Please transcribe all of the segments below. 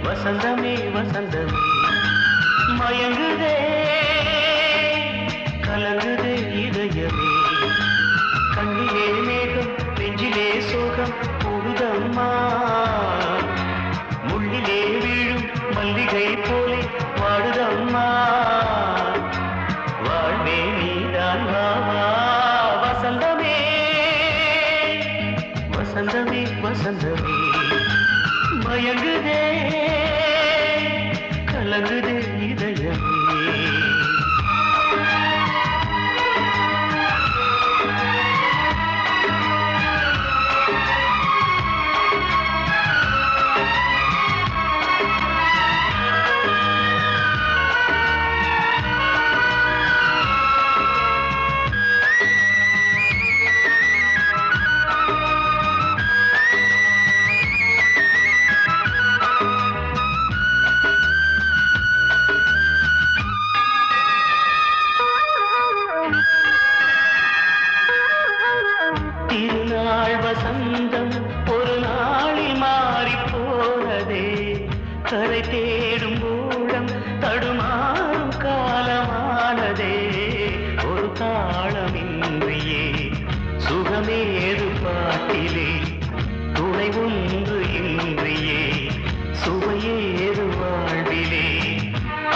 வசந்தமே வசந்தமே மயங்குதே கலங்குதே இதயமே கண்ணிலே மேகம் நெஞ்சிலே சோகம் கூடுதம்மா முள்ளிலே வீழும் மல்லிகை போலே வாடுதம்மா வாழ்வே நீதான் வாவா வசந்தமே வசந்தமே வசந்தமே மயங்குதே கலங்குதே இதயமே திருநாள் வசந்தம் ஒரு நாளில் மாறி போனதே கரை தேடும் ஊழம் தடுமாறும் காலமானதே ஒரு தாளமின்றியே சுகமேது பாட்டிலே துணை ஒன்று இன்றியே சுவையேது வாழ்விலே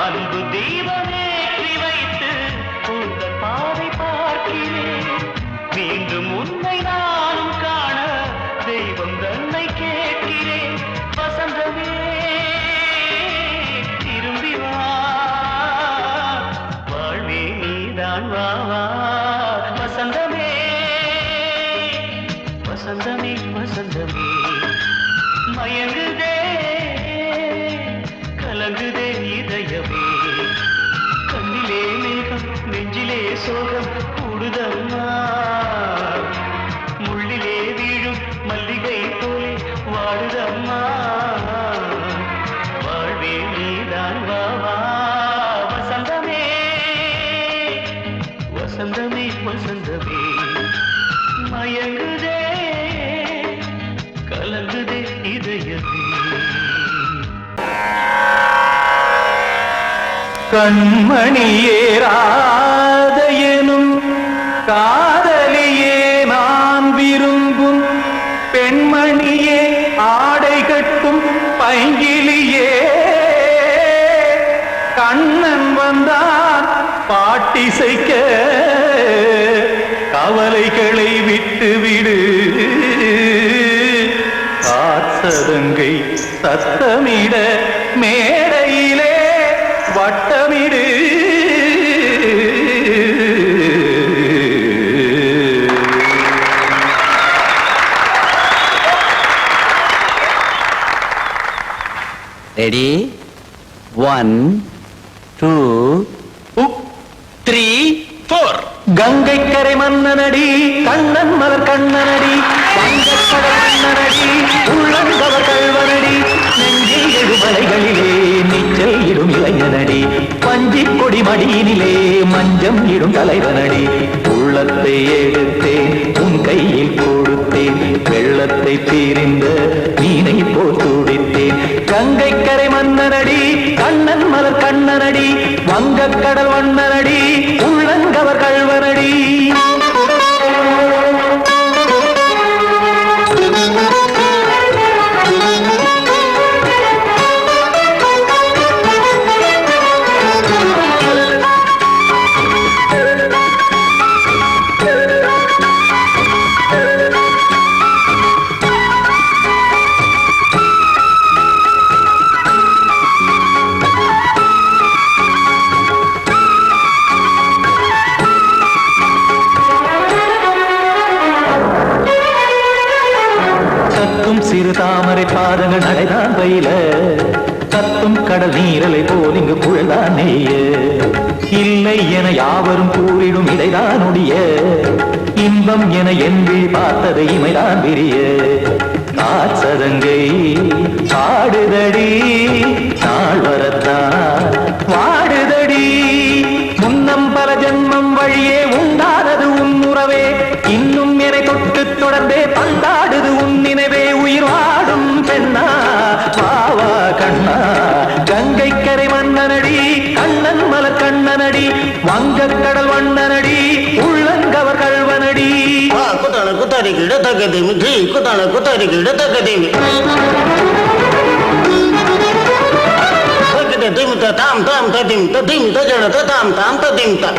அன்பு தீபமேற்றி வைத்து உங்கள் பாதை பார்க்கிறேன் மீண்டும் உன்னை நானும் காண தெய்வம் தன்னை கேட்கிறேன் வசந்தமே திரும்பி வா வாழ்வே நீதான் வா வா வசந்தமே வசந்தமே வசந்தமே மயங்குதே கலங்குதே இதயமே கண்ணிலே மேகம் நெஞ்சிலே சோகம் கூடுதம்மா முள்ளிலே வீழும் மல்லிகை போலே வாடுதம்மா வாழ்வே நீதான் வா வா வசந்தமே வசந்தமே வசந்தமே மயங்குதே கலங்குதே இதயமே கண்மணியே ராதையனும் காதலியே நான் விரும்பும் பெண்மணியே ஆடை கட்டும் பைங்கிலியே கண்ணன் வந்தான் பாட்டிசைக்க கவலைகளை விட்டுவிடு காத்ததங்கை சத்தமிட மேடையிலே வட்டமிடு ரெடி 1 2 3 4 கங்கை கரை மன்னனடி கண்ணன் மலர் கண்ணனடி வங்கக்கடல் மன்னனடி உள்ளங்கவர் கல்வனடி நெஞ்சில் எழுமலைகளிலே நீச்சல் இடும் இளைஞனடி பஞ்சி கொடி மடியினிலே மஞ்சம் இடும் தலைவனடி உள்ளத்தை எடுத்தேன் உன் கையில் கொடுத்தேன் வெள்ளத்தை தீரிந்த மீனை போல் துடித்தேன் கங்கை கரை மன்னனடி கண்ணன் மலர் கண்ணனடி வங்கக்கடல் மன்னனடி உள்ளங்கவர் கல்வனடி கத்தும் கடல் நீரலை போல் இங்கு புழலானேய இல்லை என யாவரும் கூறிடும் இடைதான் உடைய இன்பம் என என்பி பார்த்ததை இமைதான் விரிய காற்சதங்கை பாடுதடி நாள் வரத்தான் வாடுதடி முன்னம் பல ஜென்மம் வழியே உண்டானது உன் உறவே இன்னும் என்னை தொட்டு தொடர்ந்தே பந்தாடுது உன் நினைவே உயிர் வாடும் பெண்ணா வாவா கண்ணா கங்கை கரை மன்னனடி கண்ணன் மலர் கண்ணனடி வங்கக் கடல் வண்ணனடி உள்ளங்கவர் கல்வனடி குத்தான குத்தாரி கிட தக்கதேமி ஜி குத்தான குத்தாரி கிட தக்கதேமி திமித்த தாம் தாம் ததிம் ததிம் தஜட தாம் தாம் ததிம் தாம்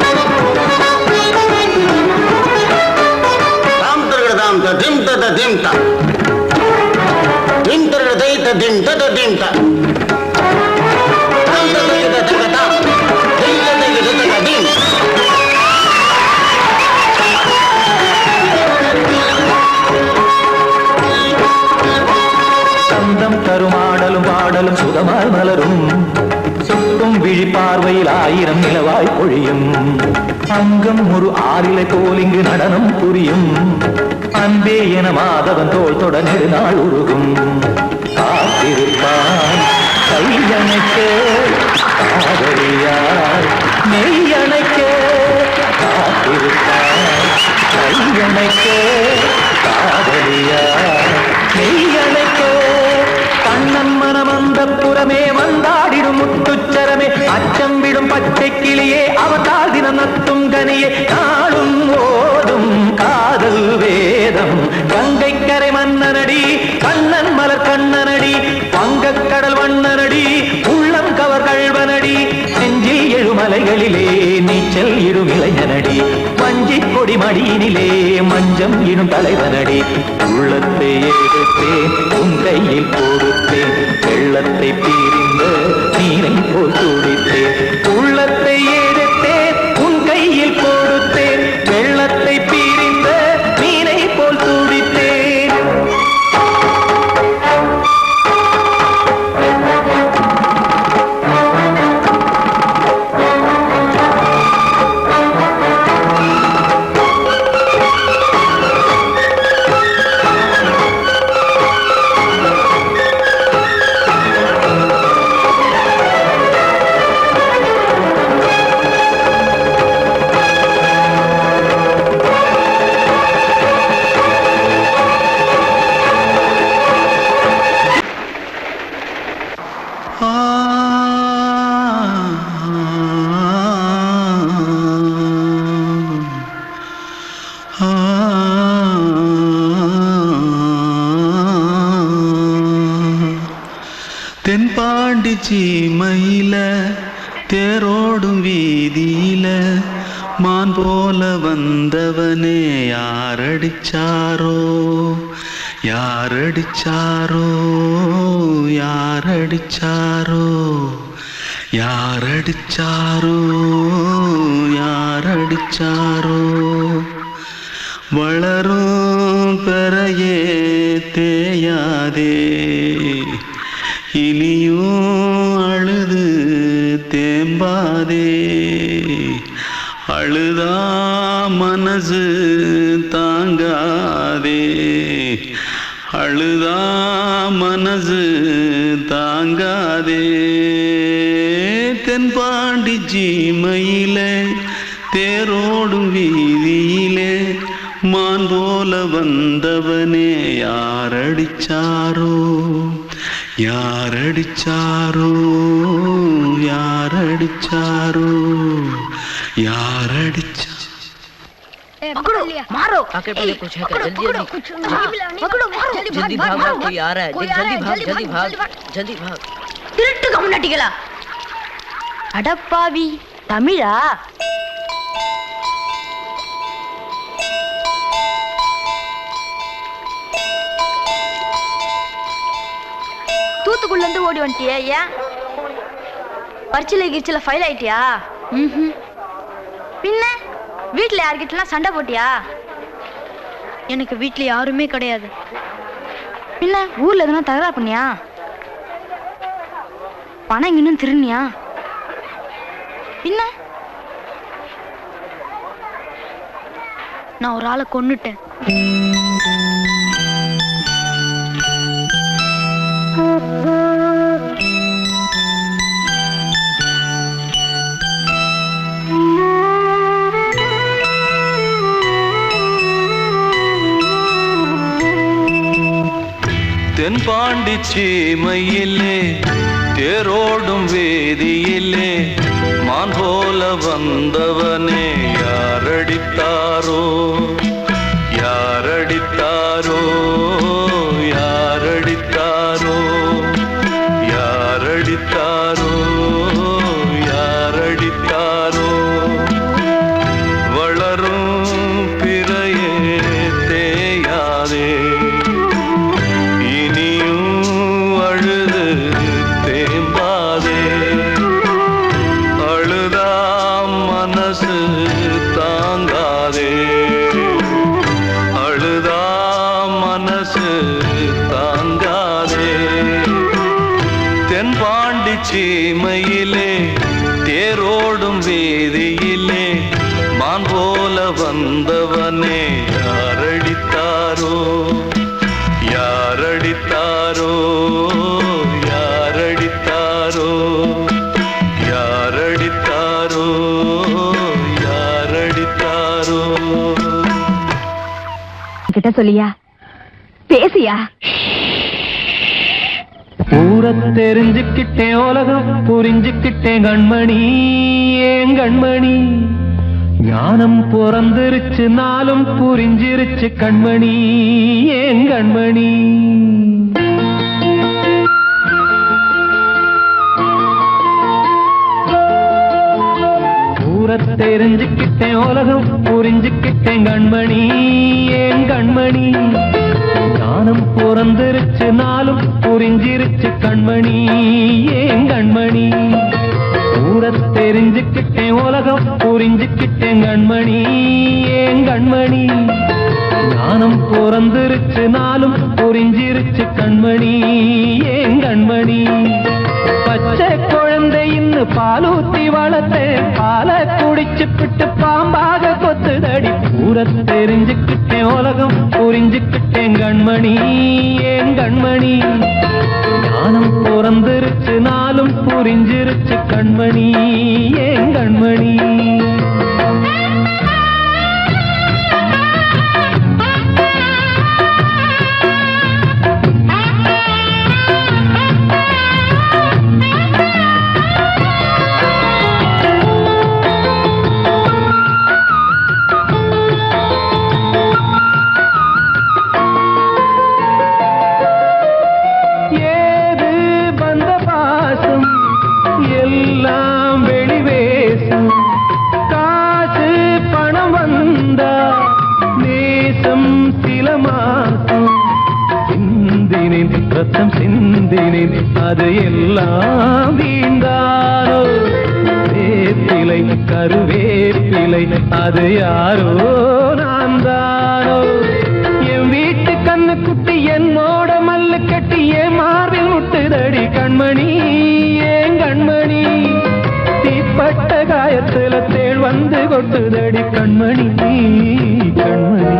தரகட தாம் ததிம் ததிம் திம் தரகட தை ததிம் ததிம் தாம் தரகட தகதாம் திம் தரகட தகதிம் சந்தம் தருமாடலும் பாடலும் சுகமாய் மலரும் சுட்டும் விழி பார்வையில் ஆயிரம் நிலவாய் பொழியும் அங்கம் ஒரு ஆறிலை போல் இங்கு நடனம் புரியும் அன்பே என மாதவன் தோல் தொட நெடுநாள் உருகும் காத்திருப்பான் கையணைக்க காதலியார் மெய்யணைக்க காத்திருப்பான் கையணைக்க காதலியார் மெய்யணைக்க கண்ணன் மனம் அந்த புறமே வந்தாடிடும் முத்துச்சரமே அச்சம் விடும் பச்சை கிளியே அவதால் தினம் நத்தும் கனியே நாளும் ஓடும் காதல் வேதம் கங்கை கரை மன்னனடி கண்ணன் மலர் கண்ணனடி வங்கக் கடல் வண்ணனடி உள்ளம் கவர் கல்வனடி நெஞ்சில் எழுமலைகளிலே நீச்சல் இடும் இளைஞனடி வஞ்சி கொடி மடியினிலே மஞ்சம் இடும் தலைவனடி உள்ளத்தை எடுத்தேன் உன் கையில் கொடுத்தேன் வெள்ளத்தை பிரிந்த நீரை போல் துடித்தேன் உள்ளத்தை எடுத்தேன் உன் கையில் கொடுத்தேன் வெள்ளத்தை பிரிந்த நீரை போல் துடித்தேன் தென்பாண்டி சீமையில தேரோடும் வீதியில மான் போல வந்தவனே யாரடிச்சாரோ யாரடிச்சாரோ யாரடிச்சாரோ யாரடிச்சாரோ யாரடிச்சாரோ வளரும் பெறையே தேயாதே இனியும் அழுது தேம்பாதே அழுதா மனசு தாங்காதே அழுதா மனசு தாங்காதே தென்பாண்டி சீமையிலே தேரோடும் வீதியிலே மான் போல வந்தவனே யாரடிச்சாரோ யாரடிச்சாரோ யாரடிச்சாரோ யாரடிச்சா पकड़ो मारो आके पहले कुछ है क्या जल्दी पकड़ो मारो जल्दी भाग कोई आ रहा है जल्दी भाग जल्दी भाग திருட்டு கம்முனட்டிகளா அடப்பாவி தமிழா தூத்துக்குள்ள இருந்து ஓடி வந்துட்டியா ஏன் பரிச்சையில கிரிச்சில ஃபைல் ஆயிட்டியா பின்ன வீட்டுல யார்கிட்டலாம் சண்டை போட்டியா எனக்கு வீட்டுல யாருமே கிடையாது பின்ன ஊர்ல எதுனா தகராறு பண்ணியா பணம் இன்னும் திருநியா பின்ன நான் ஒரு ஆளை கொன்னுட்டேன். தென்பாண்டி சீமையிலே தேரோடும் வேதியிலே மான் போல வந்தவனே யாரடித்தாரோ யாரடித்தாரோ யாரடித்தாரோ யாரடித்தாரோ யாரடித்தாரோ வளரும் பிறையே தேயாதே சீமையிலே தேரோடும் வேதியிலே மான் போல வந்தவனே யாரடித்தாரோ யாரடித்தாரோ யாரடித்தாரோ யாரடித்தாரோ யாரடித்தாரோ கிட்ட சொல்லியா பேசியா ஊரை தெரிஞ்சுக்கிட்டேன் உலகம் புரிஞ்சுக்கிட்டேன் கண்மணி ஏன் கண்மணி ஞானம் பிறந்திருச்சு நாளும் புரிஞ்சிருச்சு கண்மணி ஏன் கண்மணி ஊரை தெரிஞ்சுக்கிட்டேன் உலகம் புரிஞ்சுக்கிட்டேன் கண்மணி ஏன் கண்மணி ஞானம் பிறந்திருச்சு நாளும் புரிஞ்சிருச்சு கண்மணி ஏன் கண்மணி ஊரை தெரிஞ்சுக்கிட்டேன் உலகம் புரிஞ்சுக்கிட்டேன் கண்மணி ஏன் கண்மணி ஞானம் பிறந்திருச்சு நாளும் புரிஞ்சிருச்சு கண்மணி ஏன் கண்மணி பச்சை குழந்தை இன்னும் பாலூத்தி வளர்த்தேன் பாலை குடிச்சு பிட்டு பாம்பாக கொத்துதடி ஊரை தெரிஞ்சுக்கிட்டேன் உலகம் புரிஞ்சுக்கிட்டேன் கண்மணி ஏன் கண்மணி ஞானம் பிறந்திருச்சு நாளும் புரிஞ்சிருச்சு கண்மணி ஏன் கண்மணி ரத்தம் சிந்தினேன் அது எல்லாம் வீண்டானோ வேப்பிலை கருவேப்பிலை அது யாரோ நான் தானோ என் வீட்டு கண்ணு குட்டி என்னோட மல்லு கட்டி என் மார்பில் முட்டுதடி கண்மணி ஏன் கண்மணி தீப்பட்ட காயத்துல தேள் வந்து கொட்டுதடி கண்மணி கண்மணி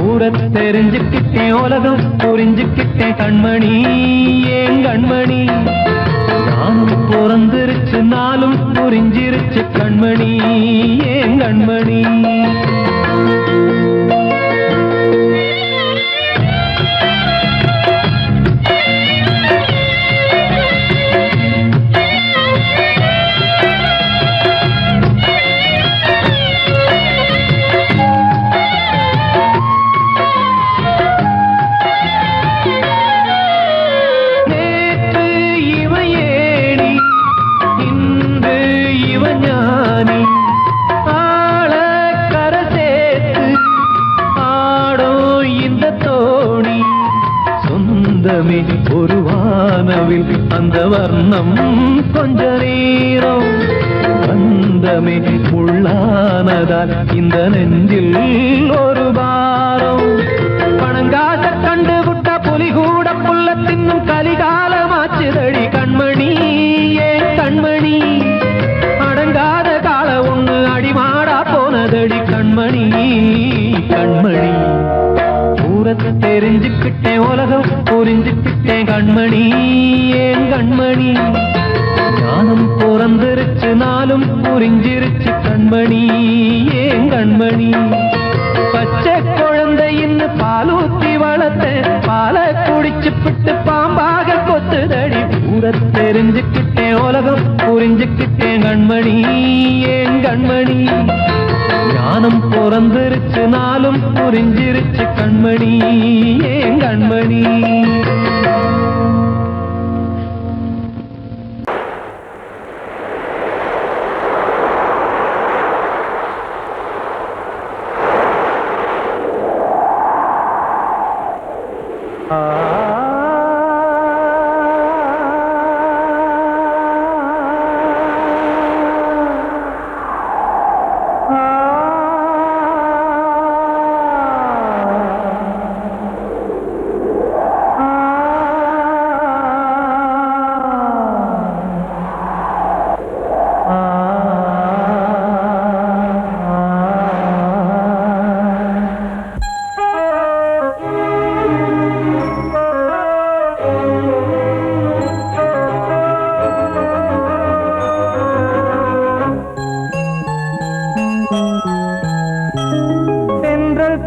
ஊரை தெரிஞ்சுக்கிட்டேன் உலகம் புரிஞ்சுக்கிட்டேன் கண்மணி ஏன் கண்மணி ஞானம் பிறந்திருச்சு நாளும் புரிஞ்சிருச்சு கண்மணி ஏன் கண்மணி ஒரு வானவில் அந்த வர்ணம் கொஞ்ச நேரம் பந்தமே உள்ளானதால் இந்த நெஞ்சில் ஒரு பாரம் பணங்காச கண்டு விட்ட புலி கூட புல்ல தின்னும் கலிகாலமாச்சுதடி கண்மணி கண்மணி ஞானம் பிறந்திருச்சு நாளும் புரிஞ்சிருச்சு கண்மணி ஏன் கண்மணி பச்சை குழந்தையின்னு பாலூத்தி வளர்த்த பாலை குடிச்சு பிட்டு பாம்பாக கொத்துதடி ஊர தெரிஞ்சுக்கிட்டேன் உலகம் புரிஞ்சுக்கிட்டேன் கண்மணி ஏன் கண்மணி ஞானம் பிறந்திருச்சு நாளும் புரிஞ்சிருச்சு கண்மணி ஏன் கண்மணி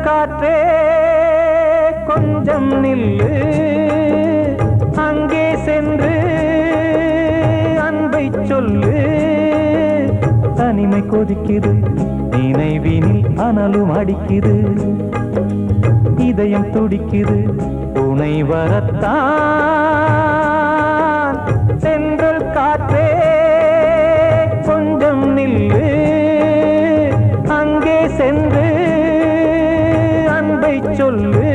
காற்றே கொஞ்சம் நில்லு அங்கே சென்று அன்பை சொல்லு தனிமை கொதிக்குது நினைவினில் அனலும் அடிக்குது இதயம் துடிக்குது துணை வரத்தான் சென்றல் காற்றே கொஞ்சம் நில்லு அங்கே சென்று அன்பை சொல்லு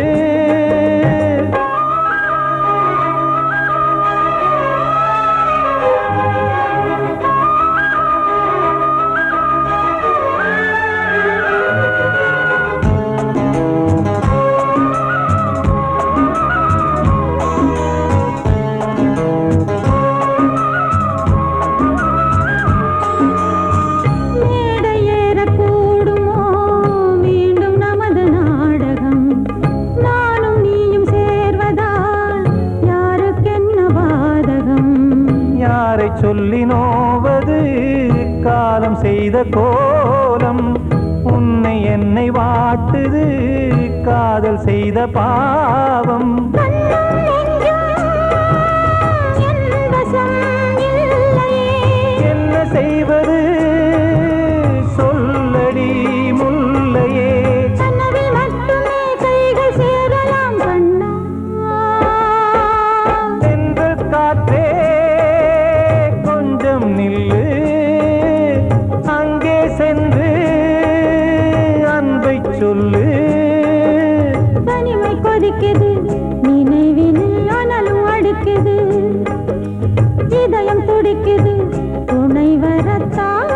சொல்லி நோவது காலம் செய்த கோலம் உன்னை என்னை வாட்டுது காதல் செய்த பாவம் என்ன செய்வது சொல்லடி முல்லையே சென்றல் காற்றே நில்லு அங்கே சென்று அன்பை சொல்லு தனிமை கொதிக்குது நினைவினில் அனலும் அடிக்குது இதயம் துடிக்குது துணை வரத்தான்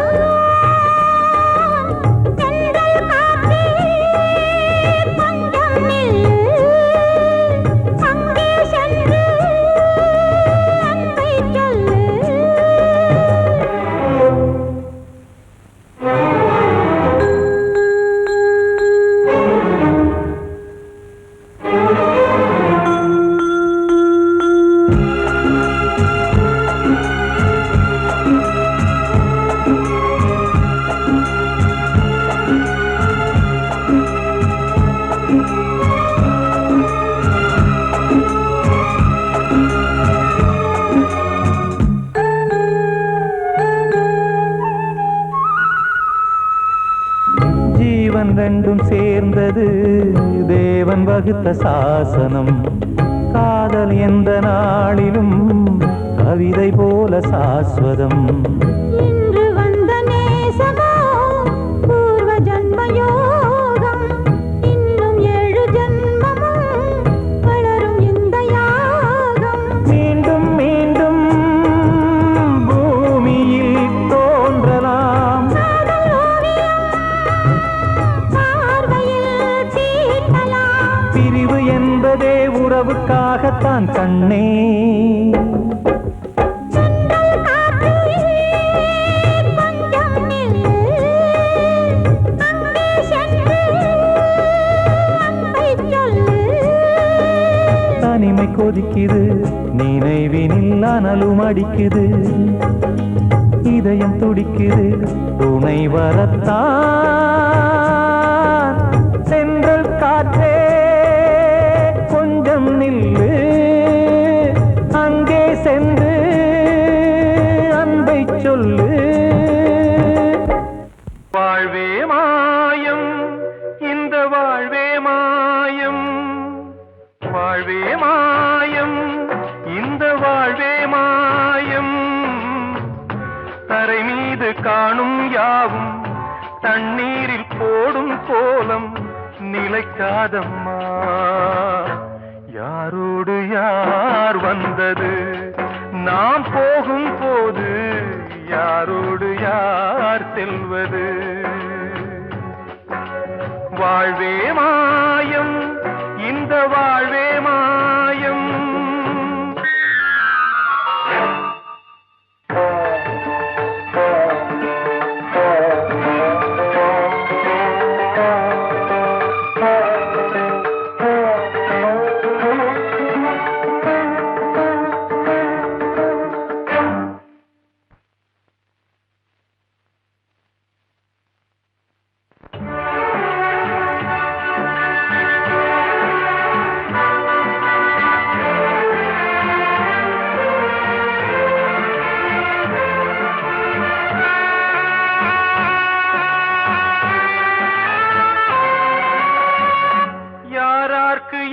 ரெண்டும் சேர்ந்தது தேவன் வகுத்த சாசனம் காதல் எந்த நாளிலும் கவிதை போல சாஸ்வதம் இன்று வந்த நேசமோ பூர்வ ஜன்மயோகம் இன்னும் 7 ஜன்மமும் வளரும் இந்த யாகம் மீண்டும் மீண்டும் பூமியில் தோன்றலாம் பிரிவு என்பதே உறவுக்காகத்தான் கண்ணே தனிமை கொதிக்குது, நினைவினில் அனலும் அடிக்குது, இதயம் துடிக்குது துணை வரத்தான். சென்றல் காற்றே கொஞ்சம் நில்லு, அங்கே சென்று அன்பை சொல்லு. வாழ்வே மாயம், இந்த வாழ்வே மாயம், வாழ்வே மாயம், இந்த வாழ்வே மாயம். தரை மீது காணும் யாவும் தண்ணீரில் போடும் கோலம் நிலைக்காதம்மா. யாரோடு யார் வந்தது நாம் போகும் போது, யாரோடு யார் செல்வது. வாழ்வே மாயம், இந்த வாழ்வே மாயம்.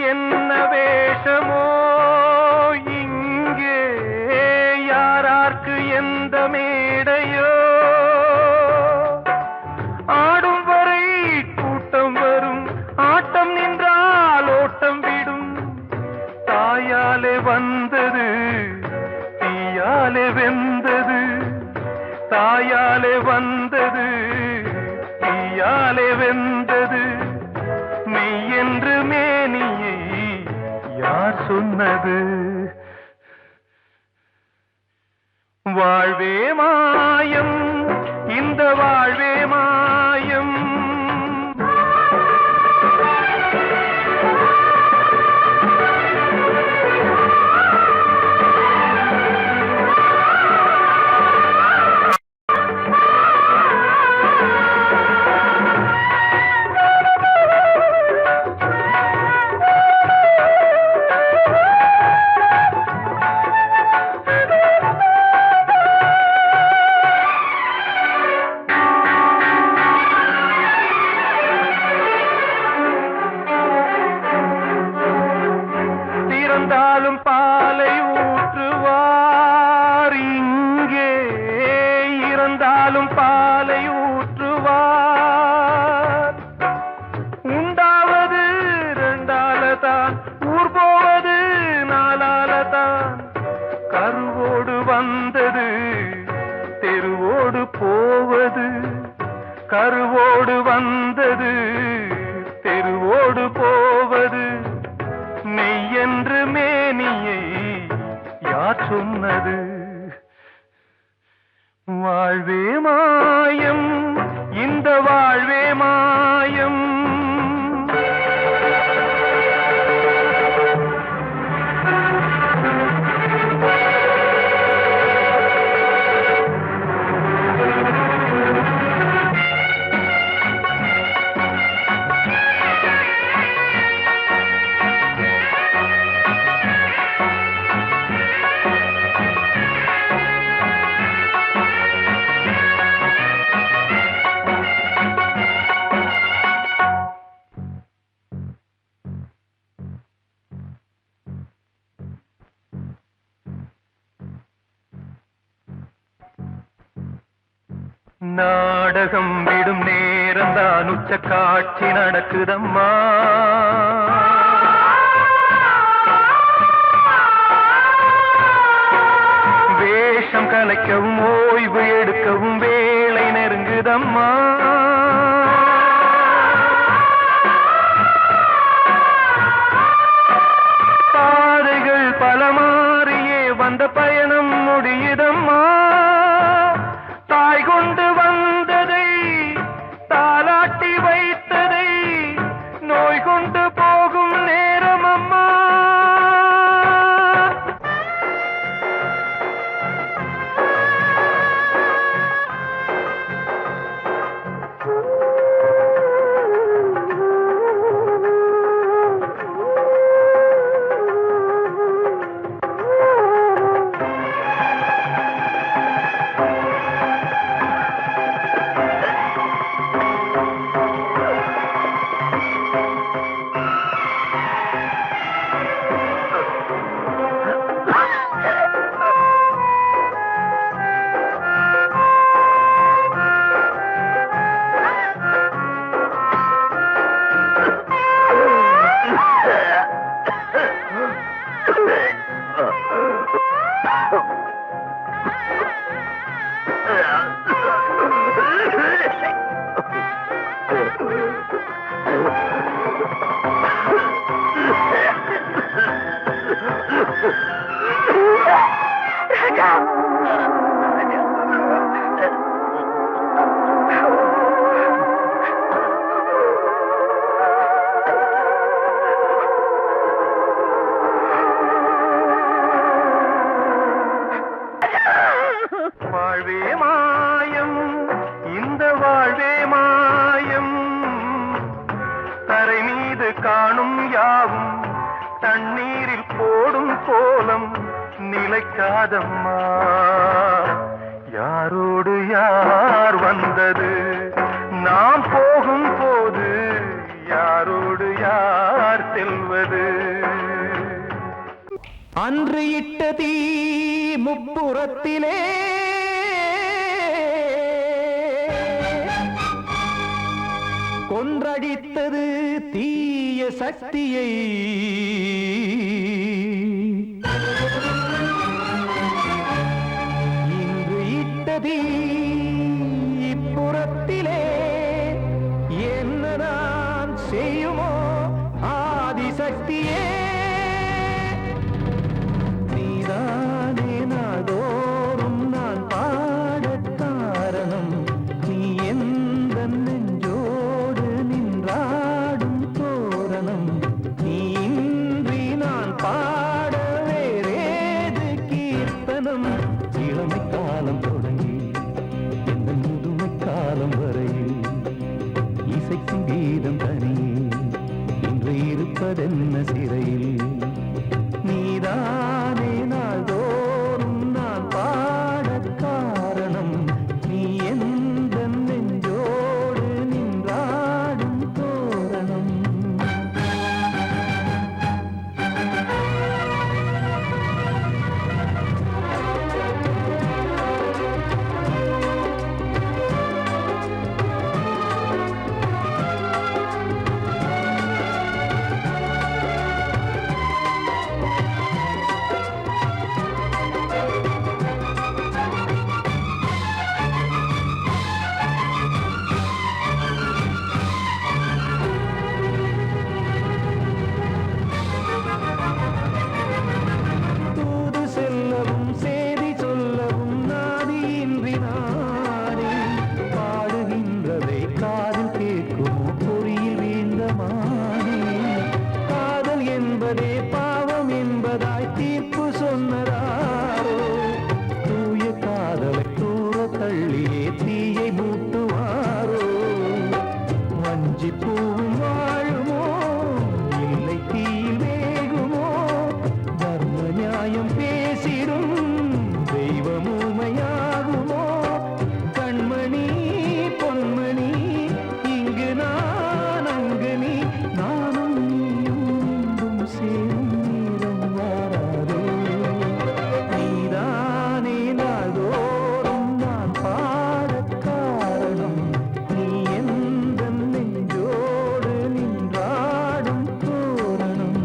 என்ன வேஷமோ இங்கே, யாரார்க்கு எந்த மேடையோ, ஆடும் வரை கூட்டம் வரும், ஆட்டம் நின்றால் ஓட்டம் விடும். தாயாலே வந்தது தீயாலே வெந்தது, தாயாலே வந்தது தீயாலே வெந்தது. மெய் என்று மேனியை யார் சொன்னது. வாழ்வே மாயம், இந்த வாழ்வே மாயம். இறந்தாலும் பாலை ஊற்றுவார் இங்கே, இறந்தாலும் பாலை ஊற்றுவார். உண்டாவது ரெண்டாலதான், ஊர் போவது நாலாலதான். கருவோடு வந்தது தெருவோடு போவது, கருவோடு வந்தது தெருவோடு போவது. மெய் என்று மேனியை யார் சொன்னது. வாழ்வே மாயம், இந்த வாழ்வே மாயம். நாடகம் விடும் நேரம்தான் உச்ச காட்சி நடக்குதம்மா. வேஷம் கலைக்கவும் ஓய்வு எடுக்கவும் வேளை நெருங்குதம்மா. பாதைகள் பல மாறியே வந்த பயணம் முடியுதம்மா. தாய் கொண்டு வந்ததை தாலாட்டி வைத்ததை நோய் கொண்டு போகும் நேரம் அம்மா. வாழ்வே மாயம், இந்த வாழ்வே மாயம், தரை மீது காணும் யாவும் தண்ணீரில் போடும் கோலம் நிலைக்காதம்மா. யாரோடு யார் வந்தது, நாம் போகும் போது யாரோடு யார் செல்வது. அன்று இட்ட தீ முப்புறத்திலே கொன்றடித்தது தீய சக்தியை. இன்று இட்ட தீ இப்புறத்திலே என்ன நான் செய்யுமோ ஆதிசக்தியே. நீதானே நாள்தோறும் நான் பாடக் காரணம், நீ எந்த நெஞ்சோடு நின்றாடும் தோரணம். நீ இன்றி நான் பாட வேறேது கீர்த்தனம். இளமை காலம் தொடங்கி எந்த முதுமை காலம் வரையில் இசைக்கும் கீதம் தனியே இன்று இருப்பதென்ன சிறையில். நீதானே நாள்தோறும் நான் பாடக் காரணம், நீ எந்த நெஞ்சோடு நின்றாடும் தோரணம். தூது செல்லவும் சேதி சொல்லவும் நாதியின்றி நானே பாடுகின்றதை காதில் கேட்குமோ பொறியில் வீழ்ந்த மானே. காதல் என்பதே பாவம் என்பதாய் தீர்ப்பு சொன்னதாரோ, தூய காதலை தூர தள்ளியே தீயை மூட்டுவாரோ. வஞ்சி பூவும் வாழுமோ இல்லை தீயில் வேகுமோ, தர்ம நியாயம் பேசிடும் தெய்வம் ஊமையாகுமோ. கண்மணி பொன்மணி இங்கு நான் அங்கு நீ, நானும் நீயும் மீண்டும் சேரும் நேரம் வாராதோ. நீதானே நாள்தோறும் நான் பாடக் காரணம், நீ எந்த நெஞ்சோடு நின்றாடும் தோரணம்.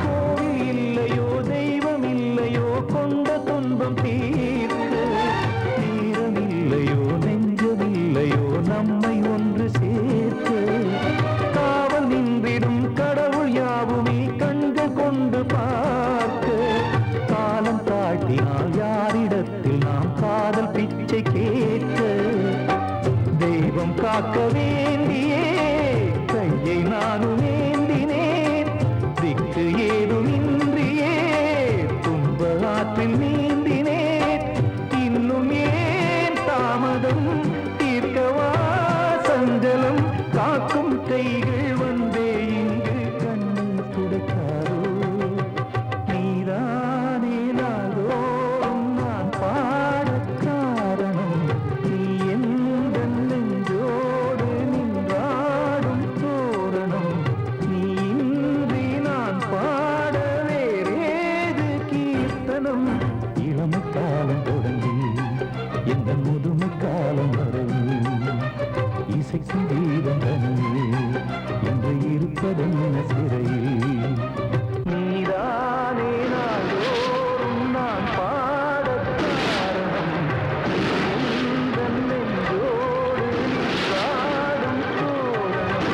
கோவில் இல்லையோ தெய்வம் இல்லையோ கொண்ட துன்பம் தீர்க்க, தீரம் இல்லையோ நெஞ்சம் இல்லையோ நம்மை ஒன்று சேர்க்க. காவல் நின்றிடும் கடவுள் யாவுமே கண்கள் கொண்டு பார்க்க. காலம் தாட்டினால் யாரிடத்தில் நாம் காதல் பிச்சை கேட்க. தெய்வம் காக்க வேண்டியே கையை நானும் ஏந்தினேன், திக்கு ஏதுமின்றியே துன்ப ஆற்றில் நீந்தினேன். இன்னும் ஏன் தாமதம், தீர்க்கவா சஞ்சலம், காக்கும் கைகள் வந்தே இங்கு கண்ணீர் துடைக்காரோ. நீதானே நாள்தோறும் நான் பாடக் காரணம், நீ எந்த நெஞ்சோடு நின்றாடும் தோரணம். நீ இன்றி நான் பாட வேறேது கீர்த்தனம். இளமை காலம் தொடங்கி எந்த முதுமை காலம் வரை இசைக்கும் கீதம் தனியே என்று இருப்பதென்ன சிறையில் நீதானே நாள்தோறும் நான் பாடக் காரணம் எந்தன் நெஞ்சோடு நீ பாடும் தோரணம்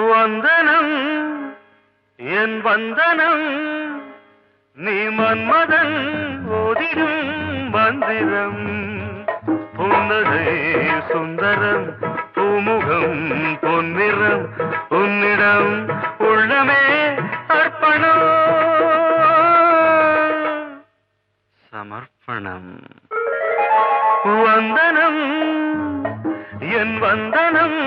வந்தனம் என் வந்தனம் நீ மன்மதன் ஓதிடும் மந்திரம் புன்னகை சுந்தரம் பூமுகம் பொன்னிறம் உன்னிடம் உள்ளமே அர்ப்பணம் சமர்ப்பணம் வந்தனம் என் வந்தனம்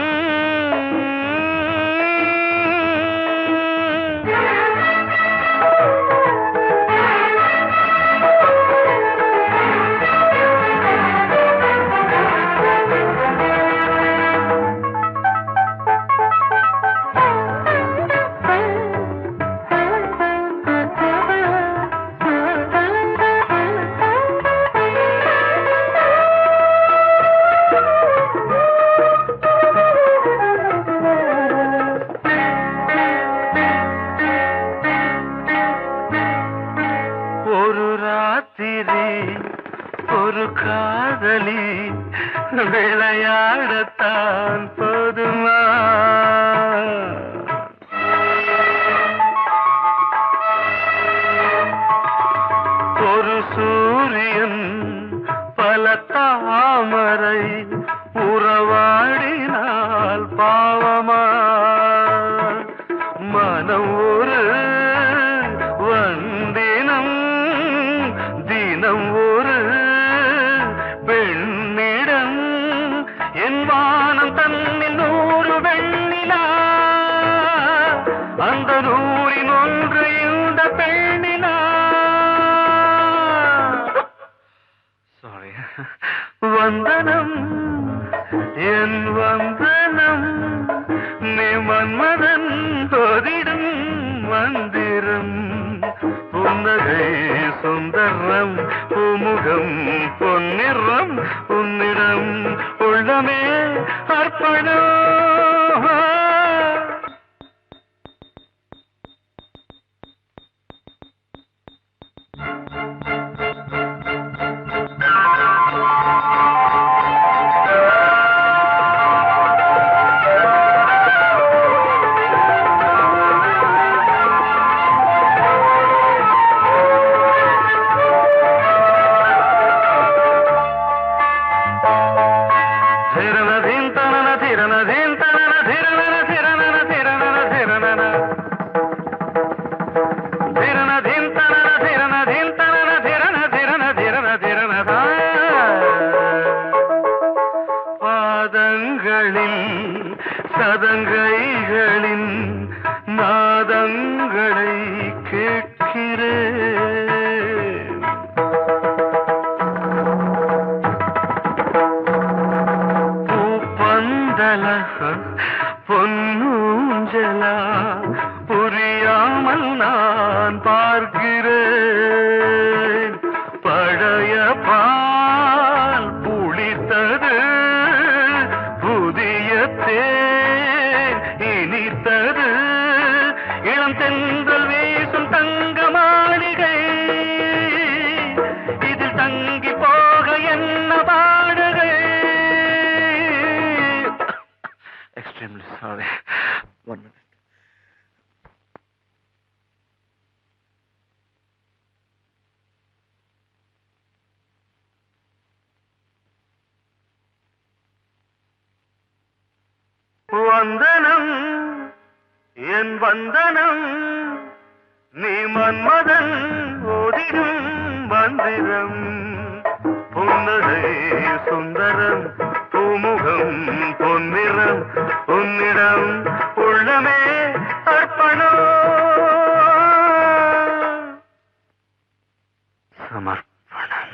ஒரு ராத்திரி ஒரு காதலி விளையாடத்தான் போதுமா ஒரு சூரியன் பல தாமரை உறவாடினால் பாவமா மனம் ஒரு வந்தினம் தினம் ஒரு பெண்ணிடம் என் வானம் தன்னில் 100 வெண்ணிலா அந்த 100இன் ஒன்று இந்த பெண்ணிலா சாரி வந்தனம் என் வந்தனம் நீ மன்மதன் ஓதிடும் மந்திரம் புன்னகை சுந்தரம் பூமுகம் பொன்னிறம் உன்னிடம் உள்ளமே அர்ப்பணம் பாதங்களில் சதங்கைகளின் நாதங்களை கேட்கிறேன் பூப்பந்தல பொன்னூஞ்சலா புரியாமல் நான் பார்க்கிறேன் பழைய பால் புளித்தது புதிய தேன் இனித்தது இளம் தென்றல் வீசும் தங்க மாளிகை இதில் தங்கி போக என்ன பாடுகை எக்ஸ்ட்ரீம்லி சாரி 1 minute வந்தனம் என் வந்தனம் நீ மன்மதன் ஓதிடும் மந்திரம் புன்னகை சுந்தரம் பூமுகம் பொன்னிறம் உன்னிடம் உள்ளமே அர்ப்பணம் சமர்ப்பணம்.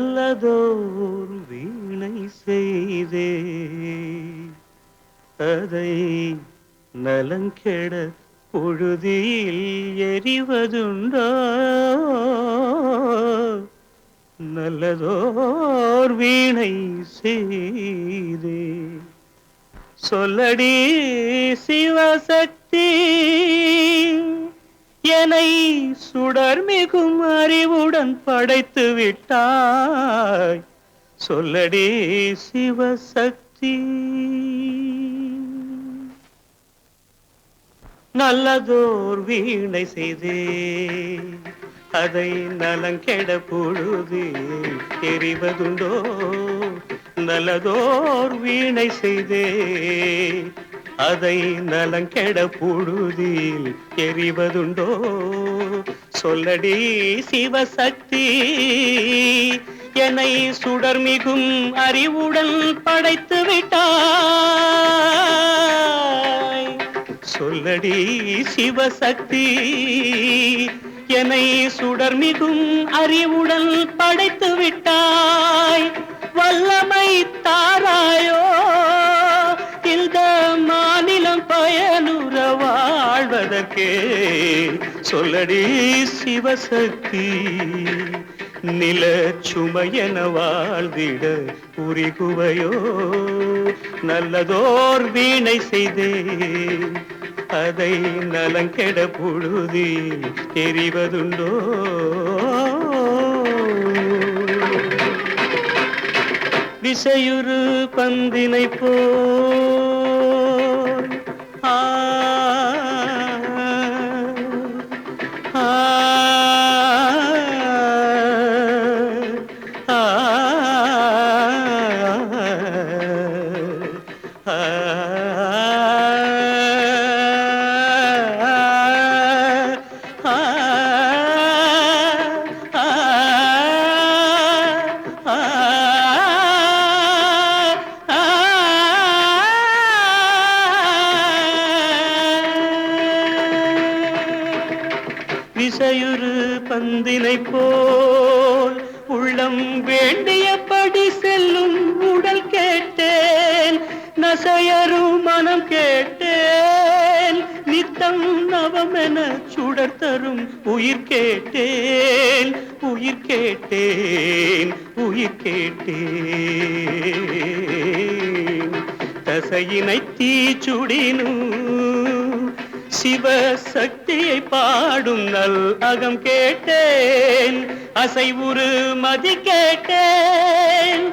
நல்லதோர் வீணை செய்தே அதை நலங்கெட புழுதியில் எரிவதுண்டோ நல்லதோர் வீணை செய்தே சொல்லடி சிவசக்தி என்னை சுடர் மிகும் அறிவுடன் படைத்து விட்டாய் சொல்லடி சிவசக்தி நல்லதோர் வீணை செய்தே அதை நலங்கெட பொழுது தெரிவதுண்டோ நல்லதோர் வீணை செய்தே அதை நலங்கெட பொழுதில் எறிவதுண்டோ சொல்லடி சிவசக்தி என்னை சுடர் மிகும் அறிவுடன் படைத்து விட்டாய் சொல்லடி சிவசக்தி என்னை சுடர் மிகும் அறிவுடன் படைத்து விட்டாய் வல்லமை தாராயோ இந்த மாநிலம் பயனுற வாழ்வதற்கே சொல்லடி சிவசக்தி நில சுமையென வாழ்ந்திட புரிகுவையோ நல்லதோர் வீணை செய்தே அதை நலங்கெட பொழுதி தெரிவதுண்டோ விசையுறு பந்தினை போல் ஆ ஆ விசையுறு பந்தினை போல் உள்ளம் வேண்டியபடி செல்லும் உடல் கேட்டேன் நசையரு மனம் கேட்டேன் நித்தம் நவமென சுடர் தரும் உயிர் கேட்டேன் உயிர் கேட்டேன் உயிர் கேட்டேன் தசையினை தீச்சுடினும் சிவசக்தியை பாடும் நல் அகம் கேட்டேன் அசைவுறு மதி கேட்டேன்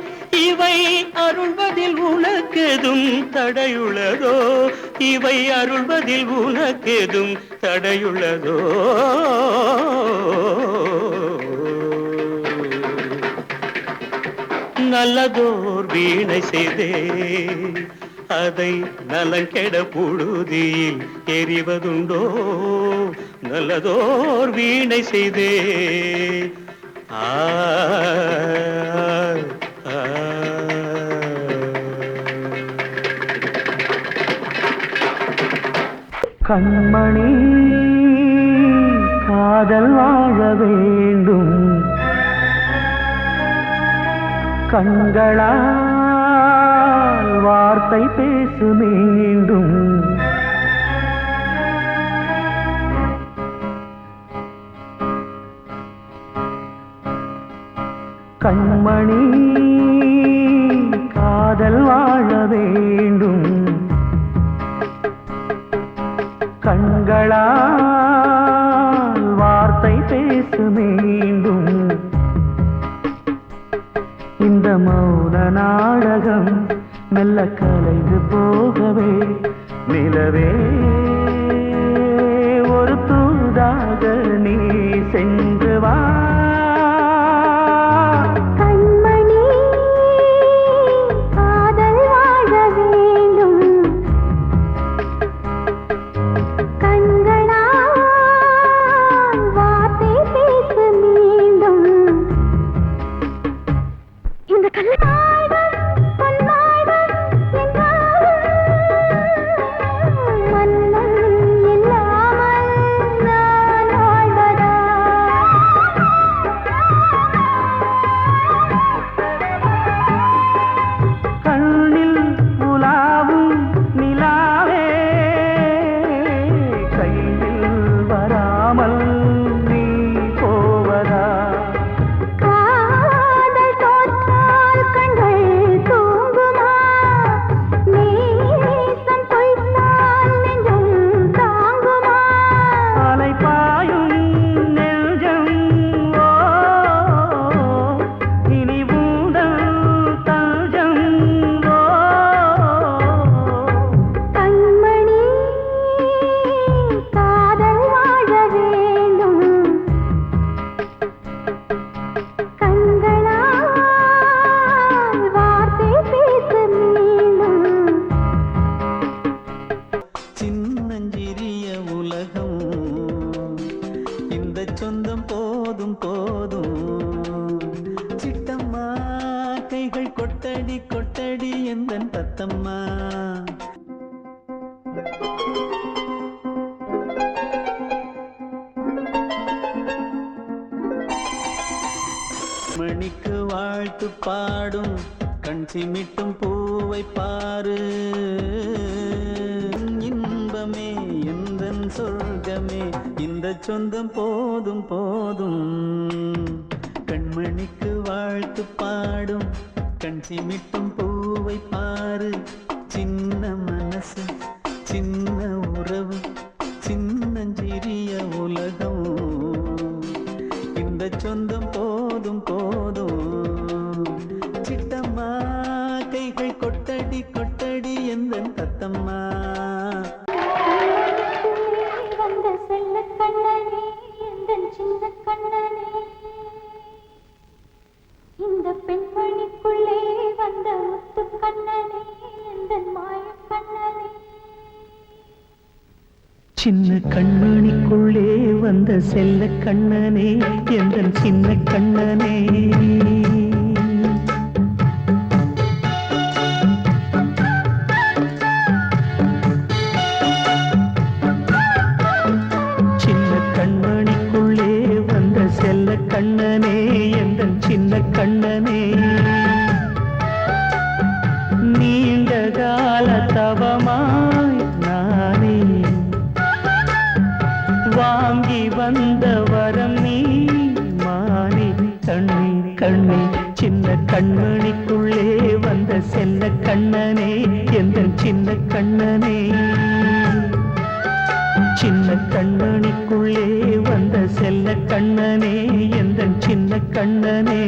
இவை அருள்வதில் உனக்கெதும் தடையுள்ளதோ இவை அருள்வதில் உனக்கெதும் தடையுள்ளதோ நல்லதோர் வீணை செய்தே அதை நலங்கெட பொழுதில் எறிவதுண்டோ நல்லதோர் வீணை செய்தே ஆ கண்மணி காதல் வாழ வேண்டும் கண்களால் வார்த்தை பேசு மீண்டும் கண்மணி காதல் வாழ வேண்டும் கண்களால் வார்த்தை பேசு மீண்டும் இந்த மௌன நாடகம் மெல்ல கலைந்து போகவே நிலவே ஒரு தூதாக நீ சென்று வா கண்மணி காதல் வாழ வேண்டும் கண்களால் வார்த்தை பேசு மீண்டும் இந்த கல்லாய்வன் பொன்னாய்வன் என்றாலும் மன்னன் இல்லாமல் நான் வாழ்வதா சொந்தம் போதும் போதும். சிட்டம்மா கைகள் கொட்டடி கொட்டடி எந்தன் தத்தம்மா. மணிக்கு வாழ்த்து பாடும் கண் சிமிட்டும் பூவை பாரு. இன்பமே எந்தன் சொர்க்கமே இந்த சொந்தம் போதும் போதும். கண்மணிக்கு வாழ்த்து பாடும் கண் சிமிட்டும் பூவை பாரு. சின்ன மனசு சின்ன உறவு சின்னஞ்சிறிய உலகம் இந்த சொந்தம் போதும் போதும். சிட்டம்மா கைகள் கொட்டடி கொட்டடி எந்தன் தத்தம்மா. வந்த செல்ல கண்ணனே எந்தன் சின்ன கண்ணனே, இந்த பெண்மணிக்குள்ளே வந்த முத்து கண்ணனே எந்தன் மாய கண்ணனே. சின்ன கண்மணிக்குள்ளே வந்த செல்ல கண்ணனே எந்தன் சின்ன கண்ணனே. சின்ன கண்மணிக்குள்ளே வந்த செல்ல கண்ணனே எந்தன் சின்ன கண்ணனே. நீண்ட கால தவமாய் நானே வாங்கி வந்த வரம் நீ மானே. கண்ணே கண்ணே சின்ன கண்மணிக்குள்ளே வந்த செல்ல கண்ணனே எந்தன் சின்ன கண்ணனே. சின்ன கண்மணிக்குள்ளே வந்த செல்ல கண்ணனே எந்தன் சின்ன கண்ணனே.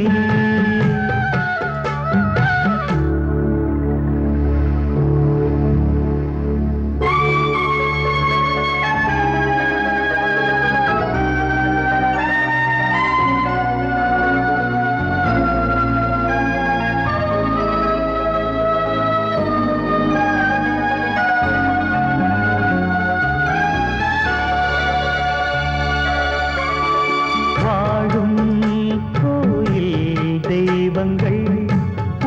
வாழும் கோயில் தெய்வங்கள்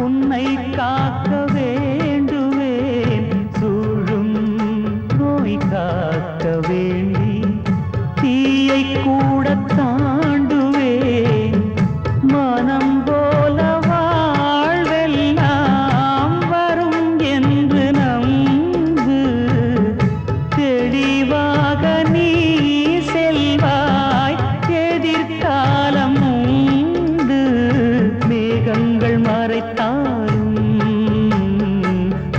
உன்னை காக்க வேண்டுவேன். சூழும் நோய் காக்க வேண்டி தீயை கூட தாண்டுவேன். மனம் போல வாழ்வெல்லாம் வரும் என்று நம்பு. தெளிவாக நீ செல்வாய் எதிர்காலம் உண்டு. மேகங்கள் மறைத்தாலும்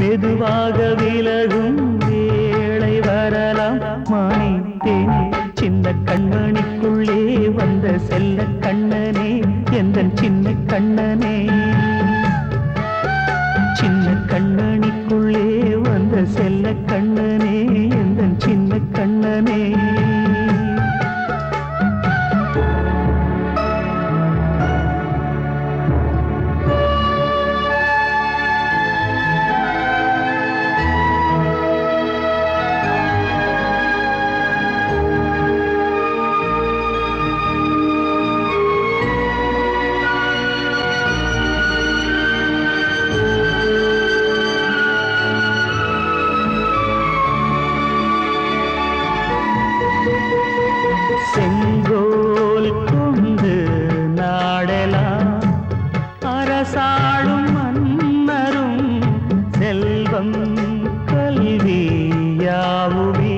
மெதுவாக விலகும் வேளை வரலாம். மானே தேனே சின்ன கண்மணிக்குள்ளே வந்த செல்ல கண்ணனே எந்தன் சின்ன கண்ணனே. சின்ன கண்மணிக்குள்ளே வந்த செல்ல கண்ணனே எந்தன் சின்ன கண்ணனே. செங்கோல் கொண்டு நாடலாம் அரசாளும் மன்னரும் செல்வம் கல்வி யாவுமே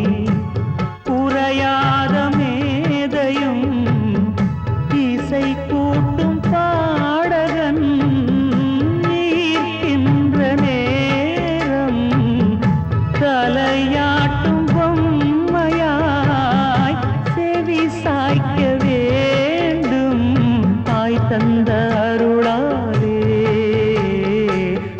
உரையாத மேதையும் இசை கூட்டும் பாடகன் ஈர்க்கின்ற நேரம் தலையாட்டும் பொம்மையாய் செவி சாய்க்க வேண்டும். தாய் தந்த அருளாலே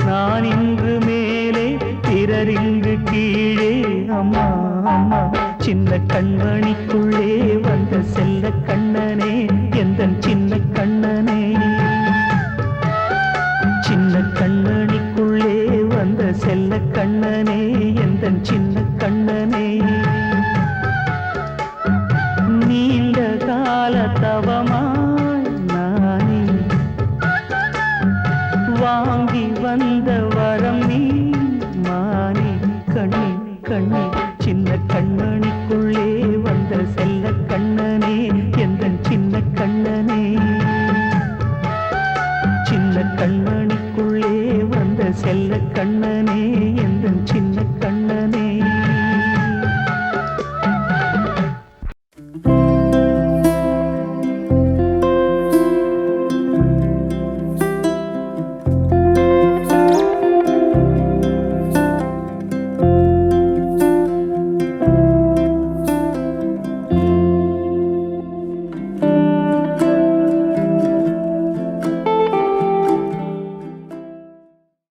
நான் இன்று மேலே பிறரிங்கு கீழே. அம்மா அம்மா சின்ன கண்மணிக்குள்ளே வந்த செல்ல கண்ணனே எந்தன் சின்ன கண்ணனே. சின்ன கண்மணிக்குள்ளே வந்த செல்ல கண்ணனே எந்தன் சின்ன கண்ணனே. நீண்ட கால தவமாய் நானே வாங்கி வந்த வர